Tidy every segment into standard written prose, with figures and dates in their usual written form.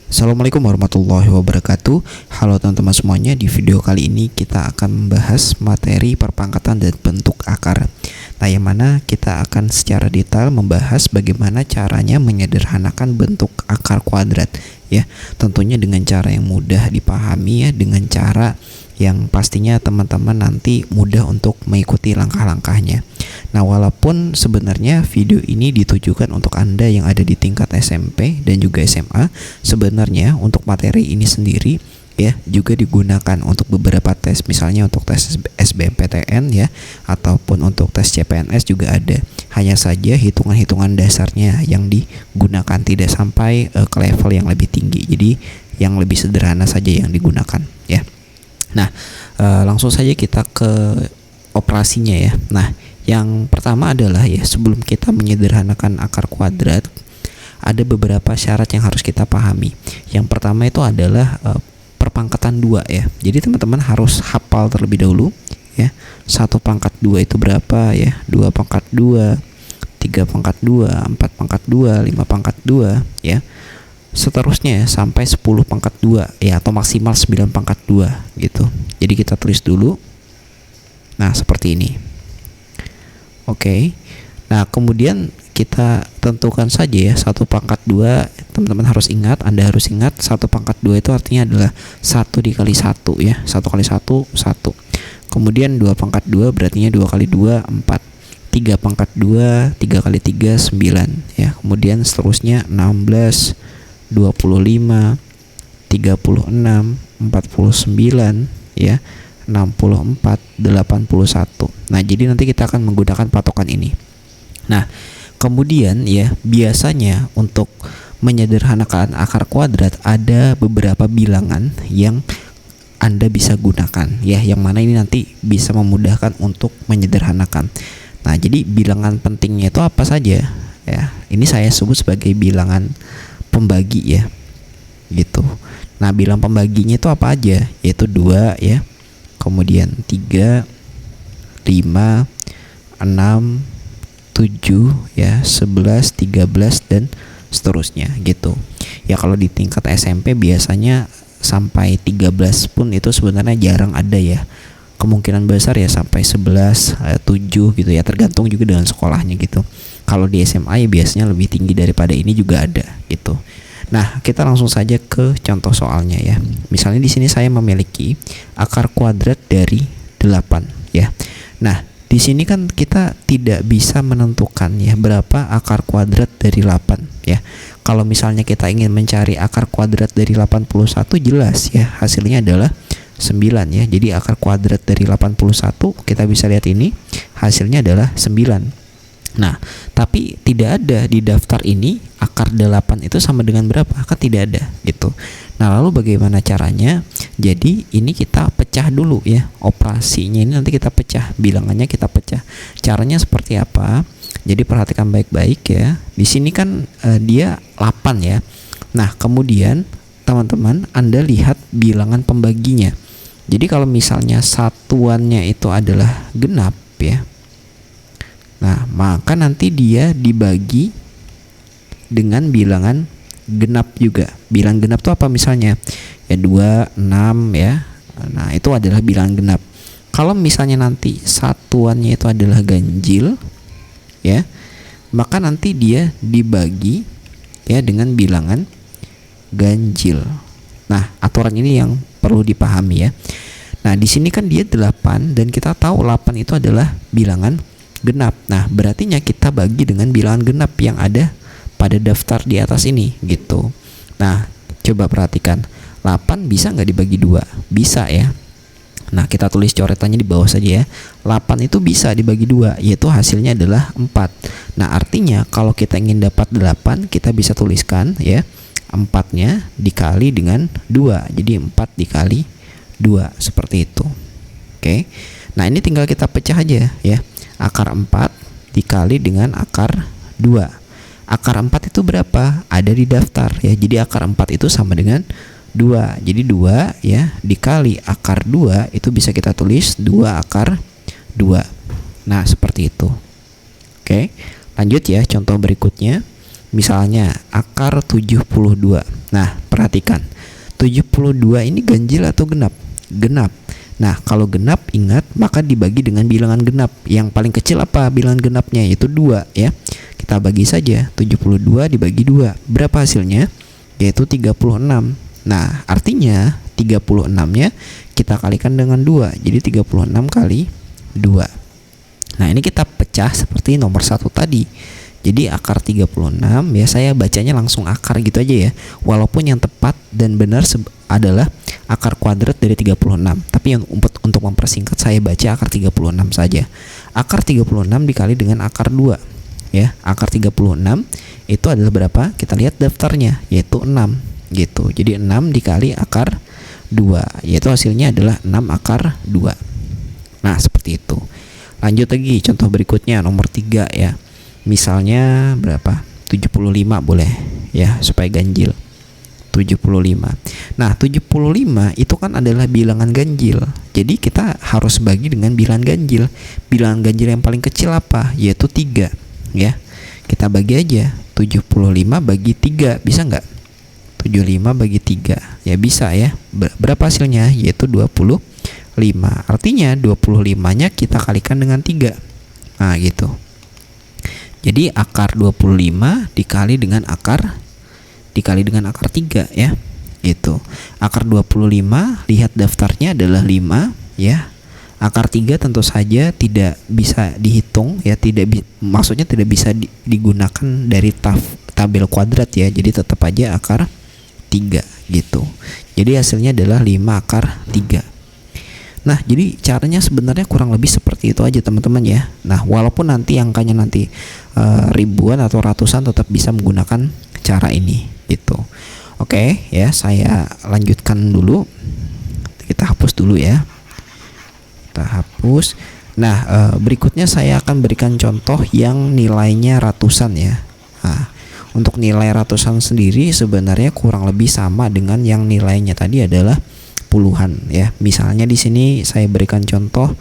Assalamualaikum warahmatullahi wabarakatuh. Halo teman-teman semuanya, di video kali ini kita akan membahas materi perpangkatan dan bentuk akar. Nah, yang mana kita akan secara detail membahas bagaimana caranya menyederhanakan bentuk akar kuadrat ya. Tentunya dengan cara yang mudah dipahami ya, dengan cara yang pastinya teman-teman nanti mudah untuk mengikuti langkah-langkahnya. Nah, walaupun sebenarnya video ini ditujukan untuk Anda yang ada di tingkat SMP dan juga SMA, sebenarnya untuk materi ini sendiri ya juga digunakan untuk beberapa tes, misalnya untuk tes SBMPTN ya, ataupun untuk tes CPNS juga ada. Hanya saja hitungan-hitungan dasarnya yang digunakan, tidak sampai ke level yang lebih tinggi. Jadi yang lebih sederhana saja yang digunakan ya. Nah, langsung saja kita ke operasinya ya. Nah, yang pertama adalah ya, sebelum kita menyederhanakan akar kuadrat, ada beberapa syarat yang harus kita pahami. Yang pertama itu adalah perpangkatan 2 ya. Jadi teman-teman harus hafal terlebih dahulu ya. 1 pangkat 2 itu berapa ya? 2 pangkat 2, 3 pangkat 2, 4 pangkat 2, 5 pangkat 2 ya. Seterusnya sampai 10 pangkat 2 ya, atau maksimal 9 pangkat 2 gitu. Jadi kita tulis dulu. Nah, seperti ini. Oke. Nah, kemudian kita tentukan saja ya 1 pangkat 2. Teman-teman harus ingat, Anda harus ingat 1 pangkat 2 itu artinya adalah 1 dikali 1 ya. 1 kali 1, 1. Kemudian 2 pangkat 2 berarti 2 kali 2, 4. 3 pangkat 2, 3 kali 3, 9 ya. Kemudian seterusnya 16, 25, 36, 49 ya, 64, 81. Nah, jadi nanti kita akan menggunakan patokan ini. Nah, kemudian ya, biasanya untuk menyederhanakan akar kuadrat ada beberapa bilangan yang Anda bisa gunakan ya, yang mana ini nanti bisa memudahkan untuk menyederhanakan. Nah, jadi bilangan pentingnya itu apa saja ya? Ini saya sebut sebagai bilangan pembagi ya gitu. Nah, bilang pembaginya itu apa aja? Yaitu 2 ya, kemudian 3, 5, 6, 7 ya, 11, 13 dan seterusnya gitu. Ya, kalau di tingkat SMP biasanya sampai 13 pun itu sebenarnya jarang ada ya. Kemungkinan besar ya sampai 11, 7 gitu ya, tergantung juga dengan sekolahnya gitu. Kalau di SMA ya biasanya lebih tinggi daripada ini juga ada gitu. Nah, kita langsung saja ke contoh soalnya ya. Misalnya di sini saya memiliki akar kuadrat dari 8 ya. Nah, di sini kan kita tidak bisa menentukan ya berapa akar kuadrat dari 8 ya. Kalau misalnya kita ingin mencari akar kuadrat dari 81, jelas ya hasilnya adalah 9 ya. Jadi akar kuadrat dari 81 kita bisa lihat ini hasilnya adalah 9. Nah, tapi tidak ada di daftar ini akar 8 itu sama dengan berapa? Kan tidak ada gitu. Nah, lalu bagaimana caranya? Jadi ini kita pecah dulu ya. Operasinya ini nanti kita pecah, bilangannya kita pecah. Caranya seperti apa? Jadi perhatikan baik-baik ya. Di sini kan dia 8 ya. Nah, kemudian teman-teman Anda lihat bilangan pembaginya. Jadi kalau misalnya satuannya itu adalah genap ya. Nah, maka nanti dia dibagi dengan bilangan genap juga. Bilangan genap itu apa misalnya? Ya 2, 6 ya. Nah, itu adalah bilangan genap. Kalau misalnya nanti satuannya itu adalah ganjil ya, maka nanti dia dibagi ya dengan bilangan ganjil. Nah, aturan ini yang perlu dipahami ya. Nah, di sini kan dia 8 dan kita tahu 8 itu adalah bilangan genap. Nah, berartinya kita bagi dengan bilangan genap yang ada pada daftar di atas ini gitu. Nah, coba perhatikan, 8 bisa nggak dibagi 2? Bisa ya. Nah, kita tulis coretannya di bawah saja ya. 8 itu bisa dibagi 2, yaitu hasilnya adalah 4. Nah, artinya kalau kita ingin dapat 8, kita bisa tuliskan ya, 4-nya dikali dengan 2. Jadi 4 dikali 2 seperti itu. Oke. Nah, ini tinggal kita pecah aja ya. Akar 4 dikali dengan akar 2. Akar 4 itu berapa? Ada di daftar ya. Jadi akar 4 itu sama dengan 2. Jadi 2 ya dikali akar 2 itu bisa kita tulis 2 akar 2. Nah, seperti itu. Oke. Lanjut ya, contoh berikutnya. Misalnya akar 72. Nah, perhatikan perhatikan 72 ini ganjil atau genap? Genap. Nah, kalau genap ingat maka dibagi dengan bilangan genap. Yang paling kecil apa bilangan genapnya? Yaitu 2 ya. Kita bagi saja 72 dibagi 2. Berapa hasilnya? Yaitu 36. Nah, artinya 36-nya kita kalikan dengan 2. Jadi 36 kali 2. Nah, ini kita pecah seperti nomor 1 tadi. Jadi akar 36 ya, saya bacanya langsung akar gitu aja ya. Walaupun yang tepat dan benar adalah akar kuadrat dari 36. Tapi yang untuk mempersingkat saya baca akar 36 saja. Akar 36 dikali dengan akar 2 ya. Akar 36 itu adalah berapa? Kita lihat daftarnya, yaitu 6 gitu. Jadi 6 dikali akar 2, yaitu hasilnya adalah 6 akar 2. Nah, seperti itu. Lanjut lagi contoh berikutnya nomor 3 ya. Misalnya berapa? 75 boleh ya, supaya ganjil. 75. Nah, 75 itu kan adalah bilangan ganjil. Jadi kita harus bagi dengan bilangan ganjil. Bilangan ganjil yang paling kecil apa? Yaitu 3 ya. Kita bagi aja 75 bagi 3, bisa nggak? 75 bagi 3 ya, bisa ya. Berapa hasilnya? Yaitu 25. Artinya 25 nya kita kalikan dengan 3. Nah gitu. Jadi akar 25 dikali dengan akar 3 ya. Gitu. Akar 25, lihat daftarnya adalah 5 ya. Akar 3 tentu saja tidak bisa dihitung ya, maksudnya tidak bisa digunakan dari tabel kuadrat ya. Jadi tetap aja akar 3 gitu. Jadi hasilnya adalah 5 akar 3. Nah, jadi caranya sebenarnya kurang lebih seperti itu aja teman-teman ya. Nah, walaupun nanti angkanya nanti ribuan atau ratusan, tetap bisa menggunakan cara ini gitu. Oke ya, saya lanjutkan dulu. Kita hapus dulu ya. Kita hapus. Nah, berikutnya saya akan berikan contoh yang nilainya ratusan ya. Nah, untuk nilai ratusan sendiri sebenarnya kurang lebih sama dengan yang nilainya tadi adalah puluhan ya. Misalnya di sini saya berikan contoh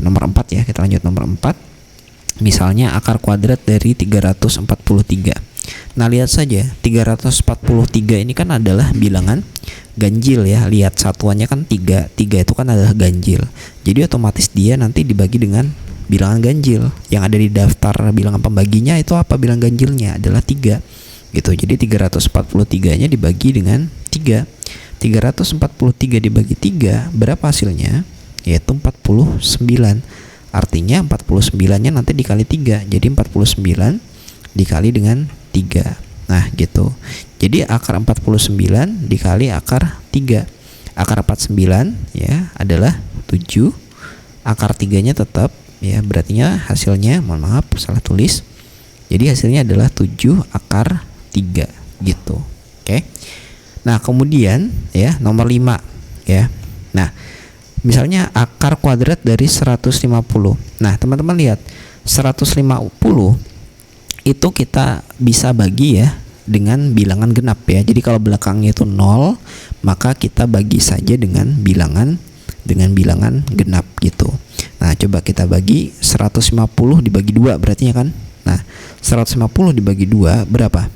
nomor 4 ya. Kita lanjut nomor 4. Misalnya akar kuadrat dari 343. Nah, lihat saja 343 ini kan adalah bilangan ganjil ya. Lihat satuannya kan 3. 3 itu kan adalah ganjil. Jadi otomatis dia nanti dibagi dengan bilangan ganjil. Yang ada di daftar bilangan pembaginya itu apa? Bilangan ganjilnya adalah 3 gitu. Jadi 343-nya dibagi dengan 3. 343 dibagi 3 berapa hasilnya? Yaitu 49. Artinya 49-nya nanti dikali 3. Jadi 49 dikali dengan 3. Nah, gitu. Jadi akar 49 dikali akar 3. Akar 49 ya adalah 7. Akar 3-nya tetap ya, berarti hasilnya, mohon maaf salah tulis. Jadi hasilnya adalah 7 akar 3 gitu. Oke. Nah, kemudian ya nomor 5 ya. Nah, misalnya akar kuadrat dari 150. Nah, teman-teman lihat 150 itu kita bisa bagi ya dengan bilangan genap ya. Jadi kalau belakangnya itu 0, maka kita bagi saja dengan bilangan genap gitu. Nah, coba kita bagi 150 dibagi 2 berarti ya kan. Nah, 150 dibagi 2 berapa?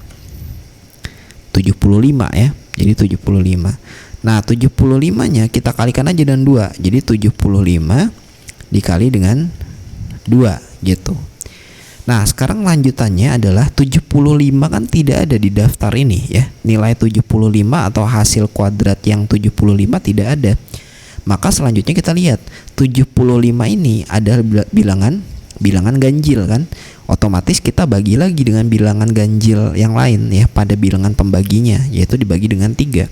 75 ya. Jadi 75. Nah, 75-nya kita kalikan aja dengan 2. Jadi 75 dikali dengan 2 gitu. Nah, sekarang lanjutannya adalah 75 kan tidak ada di daftar ini ya. Nilai 75 atau hasil kuadrat yang 75 tidak ada. Maka selanjutnya kita lihat 75 ini adalah bilangan ganjil kan. Otomatis kita bagi lagi dengan bilangan ganjil yang lain ya pada bilangan pembaginya, yaitu dibagi dengan 3.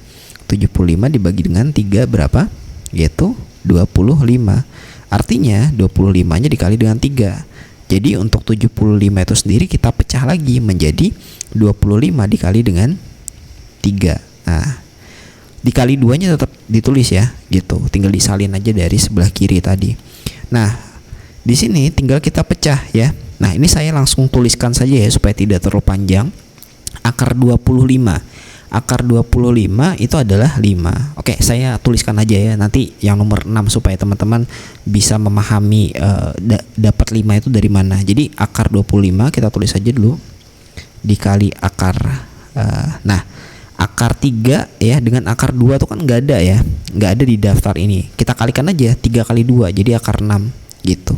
75 dibagi dengan 3 berapa? Yaitu 25. Artinya 25-nya dikali dengan 3. Jadi untuk 75 itu sendiri kita pecah lagi menjadi 25 dikali dengan 3. Nah, dikali 2-nya tetap ditulis ya gitu. Tinggal disalin aja dari sebelah kiri tadi. Nah, di sini tinggal kita pecah ya. Nah, ini saya langsung tuliskan saja ya supaya tidak terlalu panjang. Akar 25. Akar 25 itu adalah 5. Oke, saya tuliskan aja ya nanti yang nomor 6 supaya teman-teman bisa memahami dapat 5 itu dari mana. Jadi akar 25 kita tulis aja dulu dikali akar nah, akar 3 ya dengan akar 2 tuh kan nggak ada ya, nggak ada di daftar ini. Kita kalikan aja 3 kali 2 jadi akar 6 gitu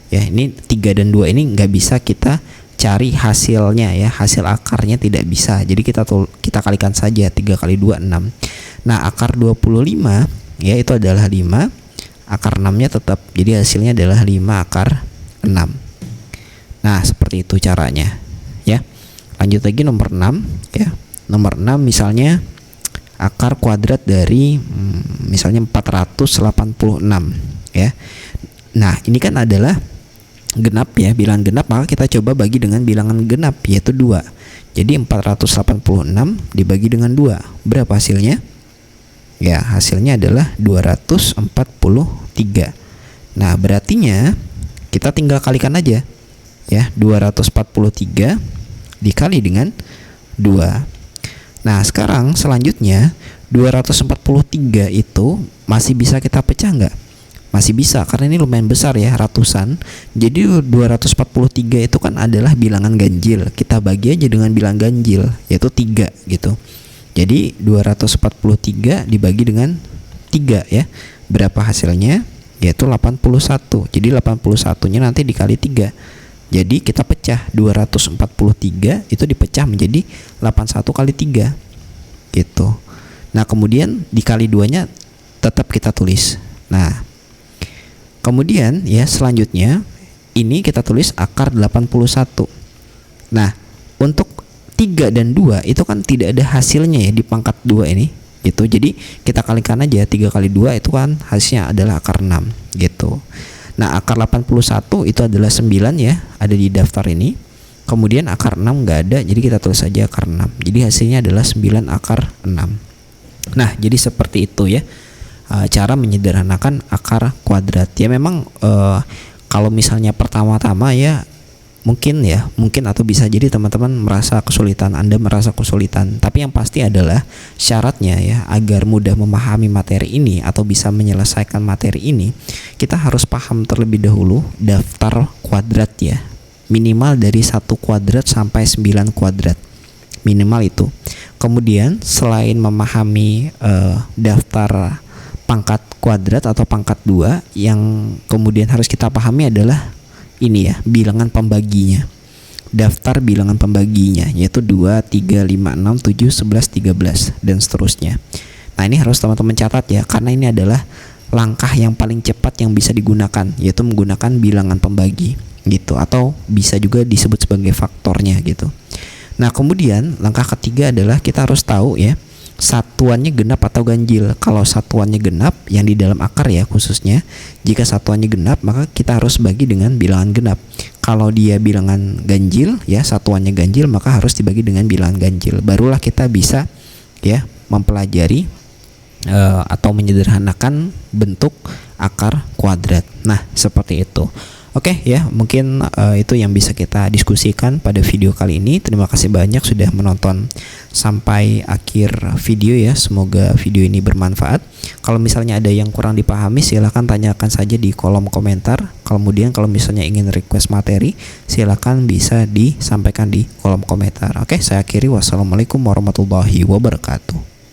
ya. Ini 3 dan 2 ini nggak bisa kita cari hasilnya ya, hasil akarnya tidak bisa, jadi kita kalikan saja 3 kali 2 6. Nah akar 25 ya itu adalah 5, akar 6 nya tetap, jadi hasilnya adalah 5 akar 6. Nah seperti itu caranya ya. Lanjut lagi nomor 6 ya. Nomor 6 misalnya akar kuadrat dari misalnya 486 ya. Nah ini kan adalah genap ya, bilangan genap, maka kita coba bagi dengan bilangan genap yaitu 2. Jadi 486 dibagi dengan 2 berapa hasilnya? Ya hasilnya adalah 243. Nah berartinya kita tinggal kalikan aja ya, 243 dikali dengan 2. Nah sekarang selanjutnya 243 itu masih bisa kita pecah nggak? Masih bisa, karena ini lumayan besar ya, ratusan. Jadi 243 itu kan adalah bilangan ganjil, kita bagi aja dengan bilangan ganjil yaitu 3 gitu. Jadi 243 dibagi dengan 3 ya, berapa hasilnya? Yaitu 81. Jadi 81 nya nanti dikali 3. Jadi kita pecah 243 itu dipecah menjadi 81 kali 3 gitu. Nah kemudian dikali 2 nya tetap kita tulis. Nah kemudian ya selanjutnya ini kita tulis akar 81. Nah untuk 3 dan 2 itu kan tidak ada hasilnya ya di pangkat 2 ini gitu. Jadi kita kalikan aja 3 kali 2 itu kan hasilnya adalah akar 6 gitu. Nah akar 81 itu adalah 9 ya, ada di daftar ini. Kemudian akar 6 nggak ada, jadi kita tulis saja akar 6. Jadi hasilnya adalah 9 akar 6. Nah jadi seperti itu ya, cara menyederhanakan akar kuadrat. Ya memang kalau misalnya pertama-tama ya mungkin atau bisa jadi teman-teman merasa kesulitan, Anda merasa kesulitan. Tapi yang pasti adalah syaratnya ya, agar mudah memahami materi ini atau bisa menyelesaikan materi ini, kita harus paham terlebih dahulu daftar kuadrat ya. Minimal dari 1 kuadrat sampai 9 kuadrat. Minimal itu. Kemudian selain memahami daftar pangkat kuadrat atau pangkat 2, yang kemudian harus kita pahami adalah ini ya, bilangan pembaginya. Daftar bilangan pembaginya yaitu 2, 3, 5, 6, 7, 11, 13 dan seterusnya. Nah ini harus teman-teman catat ya, karena ini adalah langkah yang paling cepat yang bisa digunakan, yaitu menggunakan bilangan pembagi gitu, atau bisa juga disebut sebagai faktornya gitu. Nah kemudian langkah ketiga adalah kita harus tahu ya, satuannya genap atau ganjil. Kalau satuannya genap yang di dalam akar ya khususnya, jika satuannya genap maka kita harus bagi dengan bilangan genap. Kalau dia bilangan ganjil ya, satuannya ganjil, maka harus dibagi dengan bilangan ganjil. Barulah kita bisa ya mempelajari atau menyederhanakan bentuk akar kuadrat. Nah seperti itu. Oke ya, mungkin itu yang bisa kita diskusikan pada video kali ini. Terima kasih banyak sudah menonton sampai akhir video ya. Semoga video ini bermanfaat. Kalau misalnya ada yang kurang dipahami, silahkan tanyakan saja di kolom komentar. Kemudian kalau misalnya ingin request materi, silahkan bisa disampaikan di kolom komentar. Oke, saya akhiri. Wassalamualaikum warahmatullahi wabarakatuh.